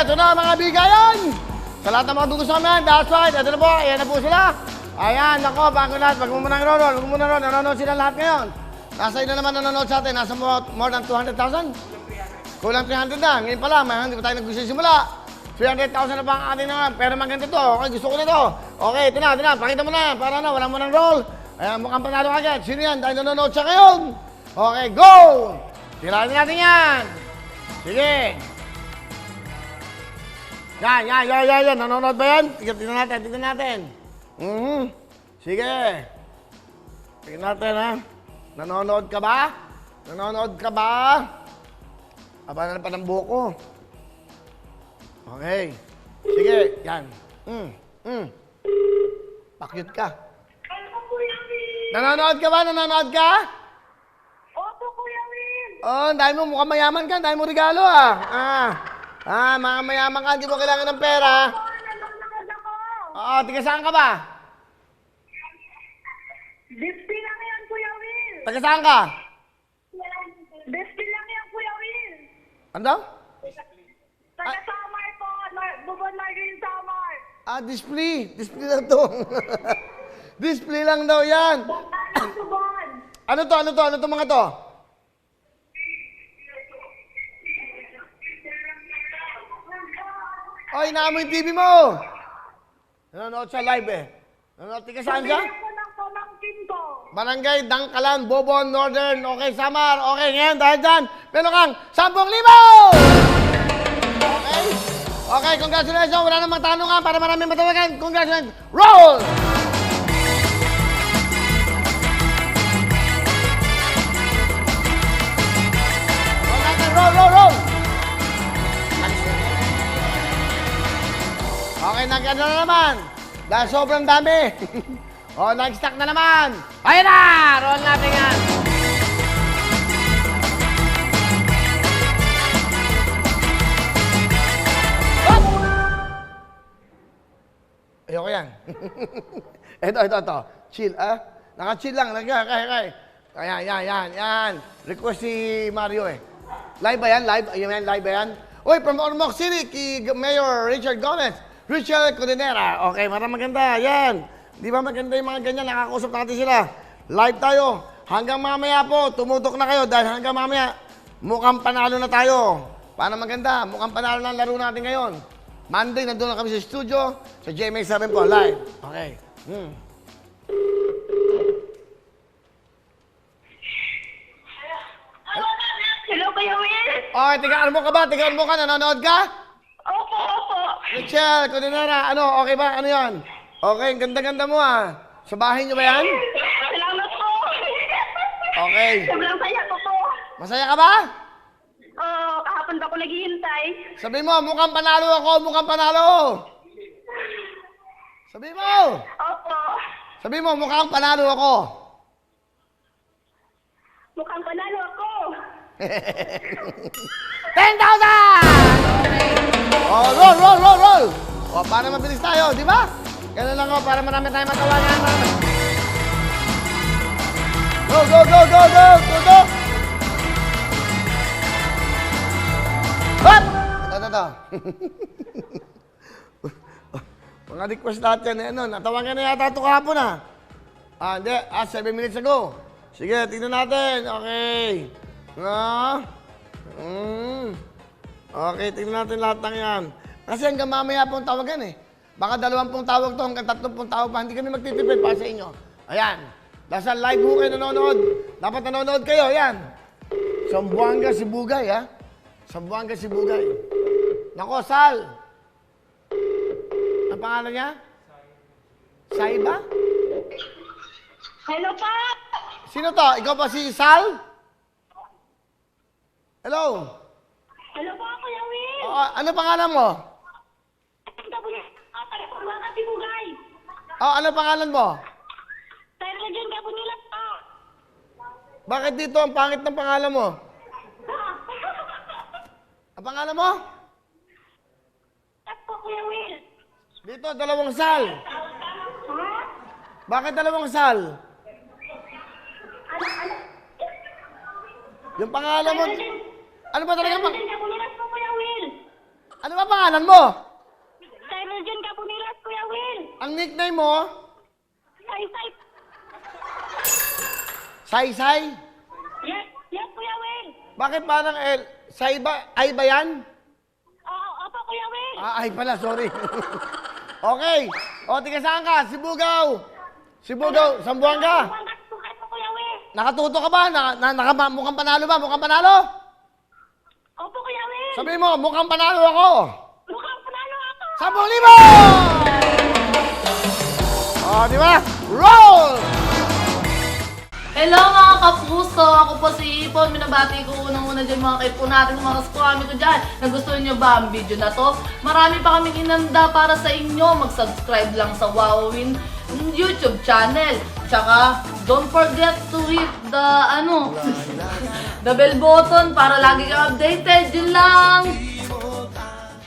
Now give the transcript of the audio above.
ito na mga bigayan. Sa lahat ng mga gusto namin, that's right. Ito na po, ayan na po sila. Ayan, nako, bago lahat, wag mo muna nanonood, nanonood sila lahat ngayon. Nasa ina naman nanonood sa atin, nasa more than 200,000? Kulang 300 na, ngayon pa lang, hindi pa tayo nagsisimula. 300,000 na pa ang ating naman, pero maganda to, okay, gusto ko na to. Okay, ito na, pakita mo na, para na, wala mo ng roll. Ayan, mukhang panalo agad. Sino yan? Dahil nanonood siya ngayon. Okay, go! Tirahin natin yan. Sige. Yan. Nanonood ba yan? Tignan natin. Sige. Tignan natin, ha? Nanonood ka ba? Aba na pa ng buhok ko. Okay. Sige, yan. Pakyut ka. Nanonood ka ba? Opo, Kuya Will. Oh, dahil mo mukhang mayaman ka, dahil mo regalo, mga mayaman ka, hindi mo kailangan ng pera. Nanonood ako. Oo, tiga saan ka ba? Display lang yan, Kuya Will. Taga saan ka? Display lang yan, Kuya Will. Ano daw? Taga Samar po. Bubon Margarine Samar. Display. Display lang to. Display lang daw yan. Bubon. Ano to mga to? Oy, naamoy yung TV mo. Nanonood siya live eh. Nanonood, tiga saan siya? Sabihin ko ng pamangkin ko. Barangay Dangkalan, Bobon, Northern. Okay, Samar. Okay, ngayon dahil dyan, meron kang 10,000! Okay? Okay, congratulations. Wala namang tanungan para maraming matawagan. Congratulations. Roll! Roll! Okay, nag-ano na naman. Dahil sobrang dami. Nag-stack na naman. Ayan na! Roll natin yan. Hop! Ayoko yan. Ito. Chill, Naka-chill lang. Yan. Request si Mario eh. Live ba yan? Live ba yan? Uy, from Ormoc City, kay Mayor Richard Gomez. Richard Codinera. Okay, maganda. Yan. Di ba maganda yung mga ganyan? Nakakausap natin sila. Live tayo. Hanggang mamaya po, tumutok na kayo dahil hanggang mamaya, mukhang panalo na tayo. Paano maganda? Mukhang panalo na ang laro natin ngayon. Monday, nandun na kami sa studio. Sa GMA7 po, live. Okay. Hello, Kuya Will. Okay, tigaan mo ka ba? Nanonood ka? Opo. Richard Codinera, okay ba? Ano yan? Okay, ang ganda-ganda mo Sa bahay niyo ba yan? Salamat po. Okay. Sobrang saya ko po. Masaya ka ba? Kahapon pa ako naghihintay. Sabi mo, mukhang panalo ako, Sabi mo! Opo. Sabi mo, mukhang panalo ako. Mukhang panalo ako. 10,000! Okay. Roll! Para mabilis tayo, di ba? Ganun lang para marami tayong matawagan. Go! Hop! Ito. Mga request natin, natawagan na yata ito kahapon Hindi, 7 minutes ago. Sige, tingnan natin. Okay. Okay, tingnan natin lahat ng yan. Kasi hanggang mamaya pong tawagan Baka 20 tawag to, hanggang 30 tawag pa. Hindi kami magtitipid para sa inyo. Ayan. Nasa live ho kayo nanonood. Dapat nanonood kayo, ayan. Sambuanga si Bugay, Sambuanga si Bugay. Nako, Sal. Ang pangalan niya? Sai ba? Hello pa. Sino to? Ikaw ba si Sal? Hello? Hello po, Kuya Will. Ano pangalan mo? Ano pangalan mo? Pero dyan ka po nila pa. Bakit dito ang pangit ng pangalan mo? Ang pangalan mo? Ako, Kuya Will. Dito, 2 Sal. Bakit 2 Sal? Yung pangalan mo... Ano ba talaga Dyan ka po nila pa, Kuya Will. Ano Ano ba pangalan mo? Tyler John Caponilas, Kuya Will. Ang nickname mo? Say. Saysay? Yes, Kuya Will. Bakit parang Say ba? Ay ba yan? Oo, opo, Kuya Will. Ay pala, sorry. Okay. O, tiga saan ka? Sibugaw. Sibugaw, Sambuanga. Bukas po, Kuya Will. Nakatuto ka ba? Mukhang panalo ba? Mukhang panalo? Opo, Kuya Will. Sabi mo, mukhang panalo ako. Mukhang panalo ako. 10,000! O, di ba? Roll! Hello mga kapuso! Ako po si Ipon. Minabati ko unang-una dyan mga kaipo natin, mga kaskwami ko dyan. Nagustuhan nyo ba ang video na to? Marami pa kaming inanda para sa inyo. Mag-subscribe lang sa Wowin YouTube channel. Tsaka, don't forget to hit the, the bell button para lagi kang updated. Yun lang!